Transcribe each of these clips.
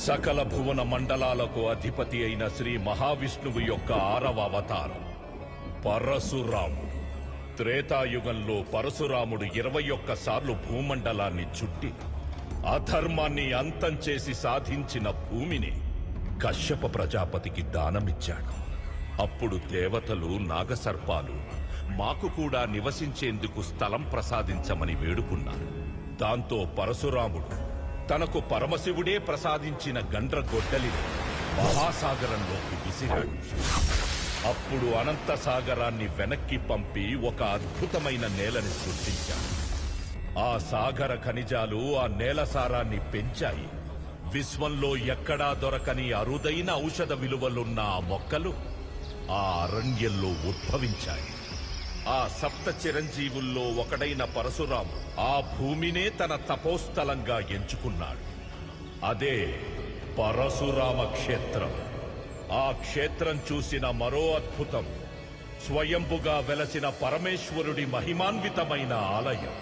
సకల భువన మండలాలకు అధిపతి అయిన శ్రీ మహావిష్ణువు యొక్క 6వ అవతారం పరశురాముడు. త్రేతాయుగంలో పరశురాముడు 21 సార్లు భూమండలాన్ని చుట్టి అధర్మాన్ని అంతం చేసి సాధించిన భూమిని కశ్యప ప్రజాపతికి దానమిచ్చాడు. అప్పుడు దేవతలు నాగసర్పాలు మాకు కూడా నివసించేందుకు స్థలం ప్రసాదించమని వేడుకున్నారు. దాంతో పరశురాముడు తనకు పరమశివుడే ప్రసాదించిన గండ్రగొడ్డలిని మహాసాగరంలోకి విసిరాడు. అప్పుడు అనంత సాగరాన్ని వెనక్కి పంపి ఒక అద్భుతమైన నేలని సృష్టించాడు. ఆ సాగర ఖనిజాలు ఆ నేల సారాన్ని పెంచాయి. విశ్వంలో ఎక్కడా దొరకని అరుదైన ఔషధ విలువలున్న ఆ మొక్కలు ఆ అరణ్యంలో ఉద్భవించాయి. ఆ సప్త చిరంజీవుల్లో ఒకడైన పరశురాము ఆ భూమినే తన తపోస్థలంగా ఎంచుకున్నాడు. అదే పరశురామ క్షేత్రం. ఆ క్షేత్రం చూసిన మరో అద్భుతం స్వయంభుగా వెలసిన పరమేశ్వరుడి మహిమాన్వితమైన ఆలయం.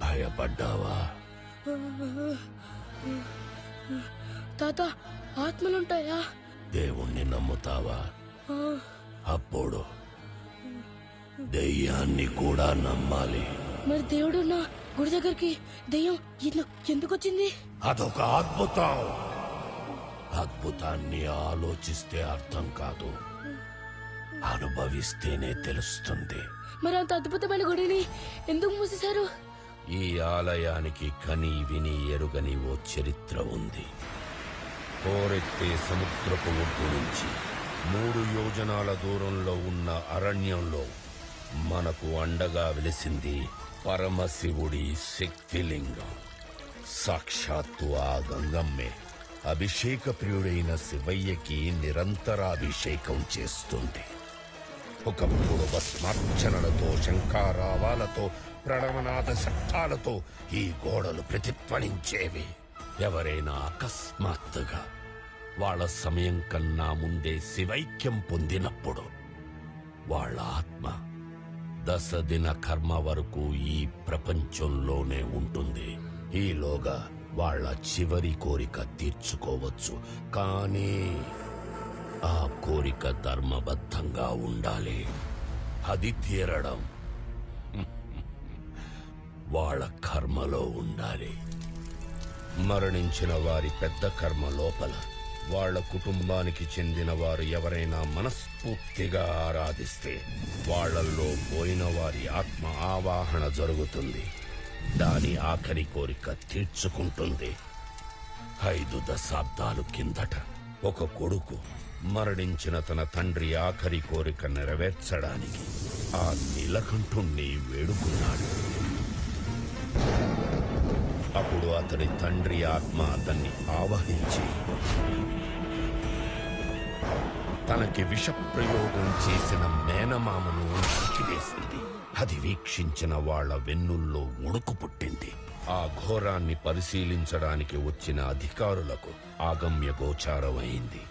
భయపడ్డావా? తాత, ఆత్మలుంటాయా? దేవుణ్ణి నమ్ముతావా? అప్పుడు దెయ్యాన్ని కూడా నమ్మాలి. మరి దేవుడున్న గుడి దగ్గరికి దెయ్యం ఎందుకు వచ్చింది? అదొక అద్భుతం. అద్భుతాన్ని ఆలోచిస్తే అర్థం కాదు, అనుభవిస్తేనే తెలుస్తుంది. మరి అంత అద్భుతమైన గుడిని ఎందుకు మూసేశారు? ఈ ఆలయానికి కని విని ఎరుగని ఓ చరిత్ర ఉంది. కోరెత్తే సముద్రపు ఒడ్డు నుంచి 3 యోజనాల దూరంలో ఉన్న అరణ్యంలో మనకు అండగా వెలిసింది పరమశివుడి శక్తిలింగం. సాక్షాత్తు ఆ గంగమ్మే అభిషేక ప్రియుడైన శివయ్యకి నిరంతరాభిషేకం చేస్తుంది. ఒకప్పుడు భస్మార్చనలతో, శంఖారావాలతో, ప్రణవనాద శబ్దాలతో ఈ గోడలు ప్రతిధ్వనించేవి. ఎవరైనా అకస్మాత్తుగా వాళ్ళ సమయం కన్నా ముందే శివైక్యం పొందినప్పుడు వాళ్ళ ఆత్మ 10 దిన కర్మ వరకు ఈ ప్రపంచంలోనే ఉంటుంది. ఈలోగా వాళ్ళ చివరి కోరిక తీర్చుకోవచ్చు. కానీ ఆ కోరిక ధర్మబద్ధంగా ఉండాలి. అది తీరడం వాళ్ళ కర్మలో ఉండాలి. మరణించిన వారి పెద్ద కర్మ లోపల వాళ్ళ కుటుంబానికి చెందిన వారు ఎవరైనా మనస్ఫూర్తిగా ఆరాధిస్తే వాళ్ళల్లో పోయిన వారి ఆత్మ ఆవాహన జరుగుతుంది. దాని ఆఖరి కోరిక తీర్చుకుంటుంది. 5 దశాబ్దాలు కిందట ఒక కొడుకు మరణించిన తన తండ్రి ఆఖరి కోరిక నెరవేర్చడానికి ఆ నీలకంఠుణ్ణి వేడుకున్నాడు. అప్పుడు అతడి తండ్రి ఆత్మ అతన్ని ఆవహించి తనకి విషప్రయోగం చేసిన మేనమామను నరికివేసింది. అది వీక్షించిన వాళ్ల వెన్నుల్లో వణుకు పుట్టింది. ఆ ఘోరాన్ని పరిశీలించడానికి వచ్చిన అధికారులకు ఆగమ్య గోచారమైంది.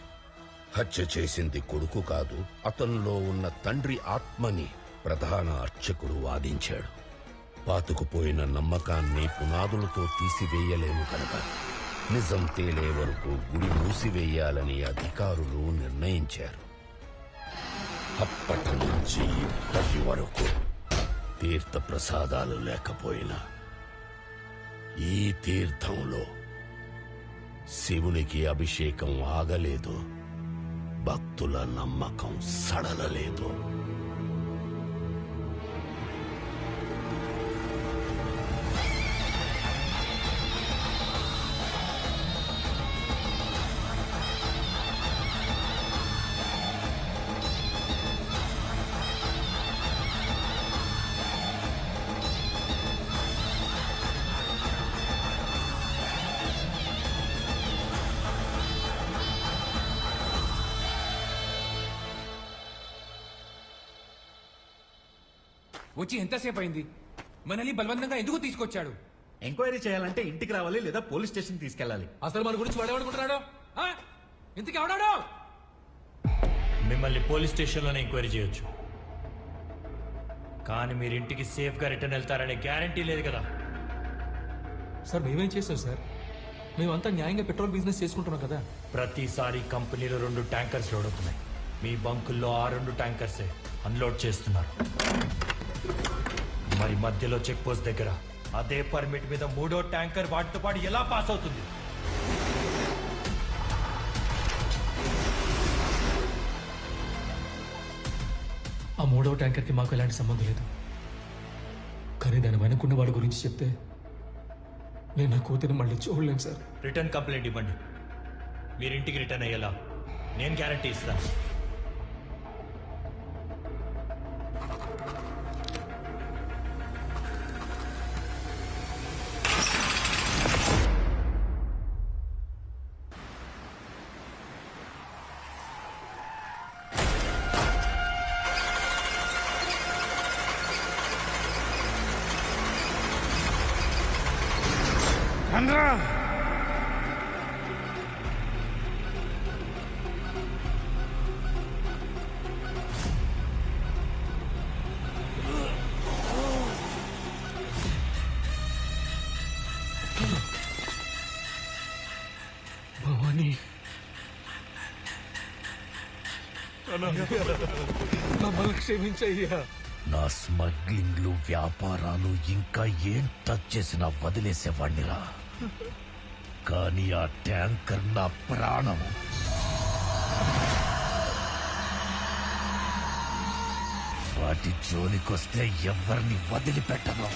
హత్య చేసింది కొడుకు కాదు, అతనిలో ఉన్న తండ్రి ఆత్మని ప్రధాన అర్చకుడు వాదించాడు. పాతుకుపోయిన నమ్మకాన్ని పునాదులతో తీసివేయలేము కనుక నిజం తేలే వరకు గుడి మూసివేయాలని అధికారులు నిర్ణయించారు. అప్పటి నుంచి ఇప్పటి వరకు తీర్థ ప్రసాదాలు లేకపోయినా ఈ తీర్థంలో శివునికి అభిషేకం ఆగలేదు, భక్తుల నమ్మకం సడలలేదు. వచ్చి ఎంతసేపు అయింది? మనల్ని బలవంతంగా ఎందుకు తీసుకొచ్చాడు? ఎంక్వైరీ చేయాలంటే ఇంటికి రావాలి లేదా పోలీస్ స్టేషన్ తీసుకెళ్ళాలి. అసలు మన గురించి వాడేవాడుకుంటున్నాడు. ఇంతకీ ఎవడాడు? మిమ్మల్ని పోలీస్ స్టేషన్లోనే ఎంక్వైరీ చేయొచ్చు, కానీ మీరు ఇంటికి సేఫ్గా రిటర్న్ వెళ్తారనే గ్యారంటీ లేదు కదా. సార్ మేమేం చేస్తాం సార్? మేమంతా న్యాయంగా పెట్రోల్ బిజినెస్ చేసుకుంటున్నాం కదా. ప్రతిసారి కంపెనీలో 2 ట్యాంకర్స్ లోడ్ అవుతున్నాయి. మీ బంకుల్లో ఆ 2 ట్యాంకర్సే అన్లోడ్ చేస్తున్నారు. మరి మధ్యలో చెక్ పోస్ట్ దగ్గర అదే పర్మిట్ మీద 3వ ట్యాంకర్ వాటితో పాటు ఎలా పాస్ అవుతుంది? ఆ 3వ ట్యాంకర్కి మాకు ఎలాంటి సంబంధం లేదు. కానీ దాని వెనకున్న వాడి గురించి చెప్తే నేను నా కూతురు మళ్ళీ చూడలేను సార్. రిటర్న్ కంప్లైంట్ ఇవ్వండి. మీరు ఇంటికి రిటర్న్ అయ్యేలా నేను గ్యారంటీ ఇస్తాను. భవానీ, మమ్మల్ని క్షమించయ్యా. నా స్మగ్లింగ్లు వ్యాపారాలు ఇంకా ఏం టచ్ చేసినా వదిలేసేవాణ్ణిరా. కానీ ఆ ట్యాంకర్ నా ప్రాణం. వాటి జోలికొస్తే ఎవరిని వదిలిపెట్టను.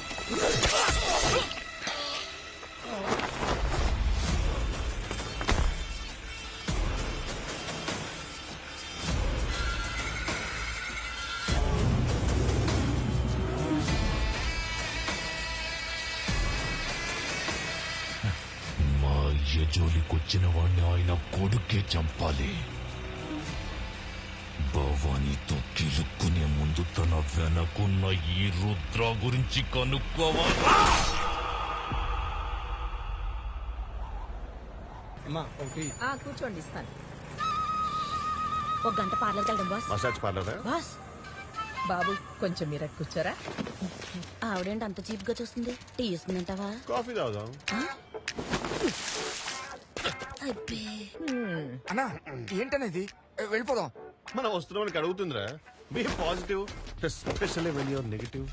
జోలికొచ్చిన వాడిని ఆయన కొడుకే చంపాలి. భవానీతో కిలుక్కునే ముందు తన వెనకున్న ఈ రుద్ర గురించి కనుక్కోవాలి. కూర్చోండి, ఇస్తాను. 1 గంట పార్లర్కి వెళ్దాం బాస్. మసాజ్ పార్లరా? బాస్ బాబు కొంచెం మీరు కూర్చోరా. ఆవిడేంటి అంత చీప్ గా చూస్తుంది? టీ ఇస్తుందంటావా? కాఫీ తాగుదాం. అన్నా ఏంటనేది? వెళ్ళిపోదాం. మనం వస్తున్నామని అడుగుతుందిరా. Be positive, especially when you're negative.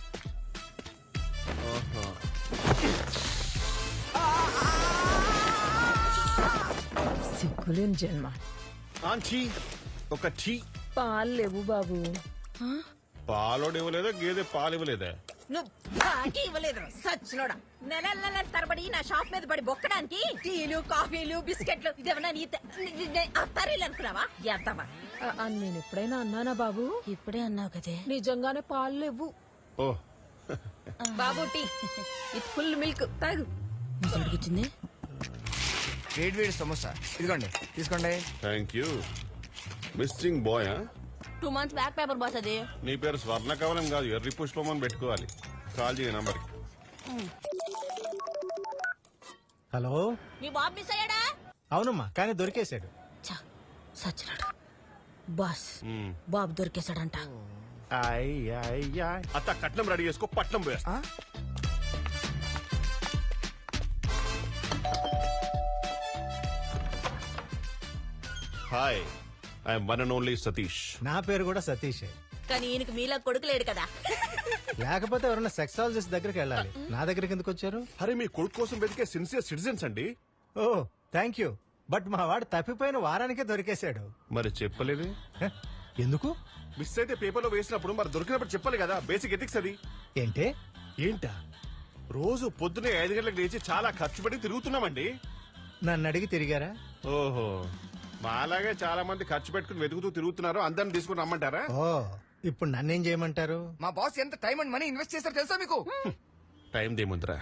సిగ్గులేని జన్మ. ఆంటీ ఒక టీ. పాలు లేవు బాబు. పాలోడు ఇవ్వలేదా? గేదె పాలు ఇవ్వలేదా? నువ్వు బాకీ ఇవ్వలేదు సచ్చినోడా. నెల తరబడి నా షాప్ మీద పడి బొక్కడానికి టీలు కాఫీలు బిస్కెట్లు ఇదేమన్నా అత్తారీలు అనుకున్నావా? ఎంతవా నేను ఎప్పుడైనా అన్నానా బాబు? ఇప్పుడే అన్నావు కదే. నిజంగానే పాలు లేవు. ఓ బాబు టీ ఇది ఫుల్ మిల్క్ తాగు. ముసడికిచ్చింది. వేడి వేడి సమోసా ఇదిగోండి, తీసుకోండి. Thank you. Missing boy. 2 months back paper boss అది. నీ పేరు స్వర్ణ కవలం కాదు, ఎర్రి పుష్పమని పెట్టుకోవాలి. కాల్ చేయ నంబర్. హలో, మీ బాబు మిస్ అయ్యాడా? అవునమ్మా, కానీ దొరికేశాడు. సచ్చినాడు బాస్. బాబు దొరికేశాడంట. అత్త కట్నం రెడీ చేసుకో, పట్నం పోయేస్తా. Hi, I'm one and only Satish. నా పేరు కూడా సతీషే. కానీ ఈయనకి మీలా కొడుకు లేడు కదా. లేకపోతే ఎవరైనా సెక్సాలజిస్ట్ దగ్గరికి వెళ్ళాలి. నా దగ్గరికి ఎందుకు వచ్చారు? అరే మీ కొడుకు కోసం వెతికే సిన్సియర్ సిటిజన్స్ అండి. ఓ థ్యాంక్ యూ. బట్ మా వాడు తప్పిపోయిన వారానికే దొరికేశాడు. మరి చెప్పలేదే? ఎందుకు? మిస్ అయితే పేపర్లో వేసినప్పుడు మరి దొరికినప్పుడు చెప్పాలి కదా. బేసిక్ ఎథిక్స్ అది. ఏంటే? ఏంటా? రోజు పొద్దునే 5 గంటలకు లేచి చాలా ఖర్చు పెట్టి తిరుగుతున్నామండి. నన్ను అడిగి తిరిగారా? ఓహో, మాలాగే చాలా మంది ఖర్చు పెట్టుకుని వెతుకుతూ తిరుగుతున్నారు. అందరిని తీసుకుని రమ్మంటారా? ఓ, ఇప్పుడు నన్నేం చేయమంటారు? మా బాస్ ఎంత టైం అండ్ మనీ ఇన్వెస్ట్ చేశారు తెలుసా మీకు? టైం దేముందిరా,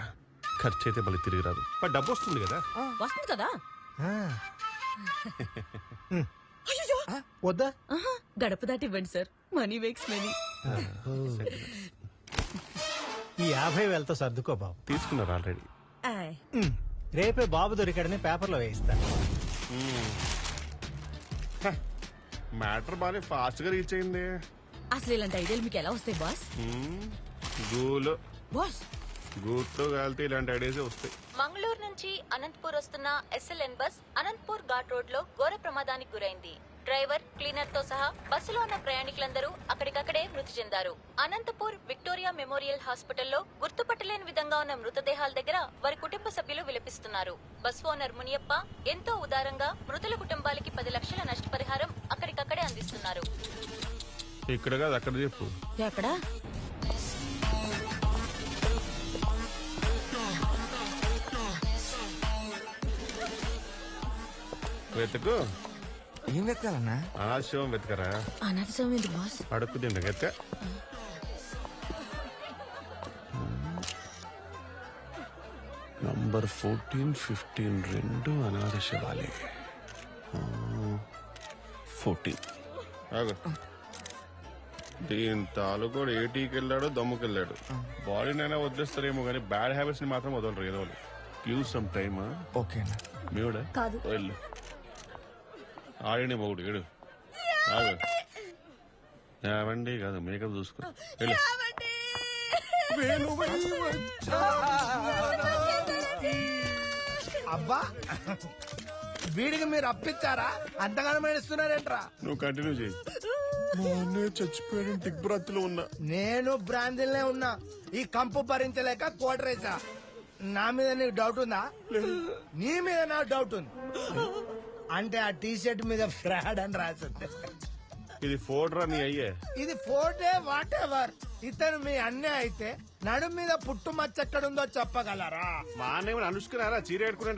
ఖర్చు అయితే మళ్ళీ తిరిగి రాదు. బట్ డబ్బు వస్తుంది కదా. వస్తుంది కదా. వద్దా? గడప దాటి ఇవ్వండి సార్. Money makes money. 50,000తో సర్దుకో బాబు. తీసుకున్నారు ఆల్రెడీ. ఆయ్. రేపే బాబు దొరికాడని పేపర్లో వేయిస్తాను. మ్యాటర్ బాగా ఫాస్ట్ గా రీచ్ అయింది. అసలు ఇలాంటి ఐడియాలు మీకు ఎలా వస్తాయి బాస్? గూలో బాస్ గూట్లో కాలితే ఇలాంటి ఐడియాస్ వస్తాయి. మంగళూరు నుంచి అనంతపూర్ వస్తున్న SLN bus Anantapur ghat road లో ఘోర ప్రమాదానికి గురైంది. డ్రైవర్, క్లీనర్ తో సహా బస్సులో ఉన్న ప్రయాణికులందరూ అక్కడికక్కడే మృతి చెందారు. అనంతపూర్ విక్టోరియా మెమోరియల్ హాస్పిటల్లో గుర్తుపట్టలేని విధంగా ఉన్న మృతదేహాల దగ్గర వారి కుటుంబ సభ్యులు విలపిస్తున్నారు. బస్ ఓనర్ మునియప్ప ఎంతో ఉదారంగా మృతుల కుటుంబాలకి 10 లక్షల నష్టపరిహారం అక్కడికక్కడే అందిస్తున్నారు. ఇక్కడ కాదు, అక్కడ చెప్పు. ఎక్కడ? వెతుకు. ఏం వెతకాలన్నా? ఆశయం వెతకరా. అనాథ సమయం ఎందుకు బాస్? అడుక్కు తిండి వెతక. నంబర్ 14, 15 రెండు అనాథ శవాలే. 14 దీని తాలూకోడు ఏటీకి వెళ్ళాడు, దమ్ముకెళ్ళాడు. బాడీనైనా వదిలేస్తారేమో కానీ బ్యాడ్ హ్యాబిట్స్ ని మాత్రం వదలరు ఏదో వాళ్ళు. Give some time. ఓకే అన్న. మీవుడా కాదు. వెళ్ళు. ఆడిని మొగుడు ఏడు. ఆగు. ఏవండి కాదు, మేకప్ చూసుకో. వెళ్ళు. అబ్బా, వీడికి మీరు అప్పించారా? అంతగానో మేడుస్తున్నారేంట్రా? నువ్వు కంటిన్యూ చేయి. మా అన్నయ్య చచ్చిపోయాడు, దిగ్భ్రాంతిలో ఉన్నా. నేను బ్రాంతిలోనే ఉన్నా. ఈ కంపు భరించలేక కోటరేసా. నా మీద నీకు డౌట్ ఉందా? నీ మీద నాకు డౌట్ ఉంది. అంటే ఆ టీ షర్ట్ మీద ఫ్రాడ్ అని రాసింది. ఇది ఫోడ్రా నీ అయ్యే. ఇది ఫోర్డే వాట్ ఎవర్. ఇతను మీ అన్నే అయితే నడు మీద పుట్టు మచ్చ ఎక్కడుందో చెప్పగలరా? మా అన్నయ్య అనుష్కరారా చీర కట్టుకునే